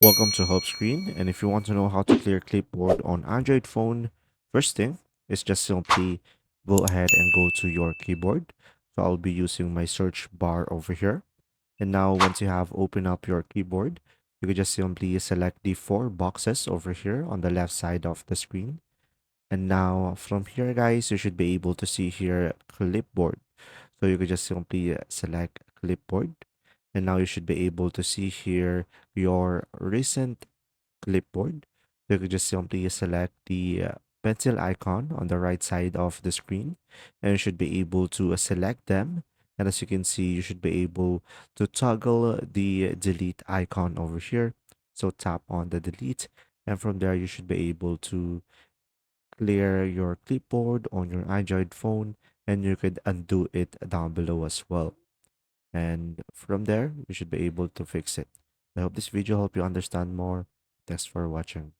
Welcome to Help Screen, and if you want to know how to clear Clipboard on Android phone, first thing is just simply go ahead and go to your keyboard. So I'll be using my search bar over here. And now once you have opened up your keyboard, you can just simply select the four boxes over here on the left side of the screen. And now from here, guys, you should be able to see here Clipboard. So you could just simply select Clipboard. And now you should be able to see here your recent clipboard. So you could just simply select the pencil icon on the right side of the screen, and you should be able to select them. And as you can see, you should be able to toggle the delete icon over here. So tap on the delete, and from there, you should be able to clear your clipboard on your Android phone, and you could undo it down below as well. And from there, you should be able to fix it. I hope this video helped you understand more. Thanks for watching.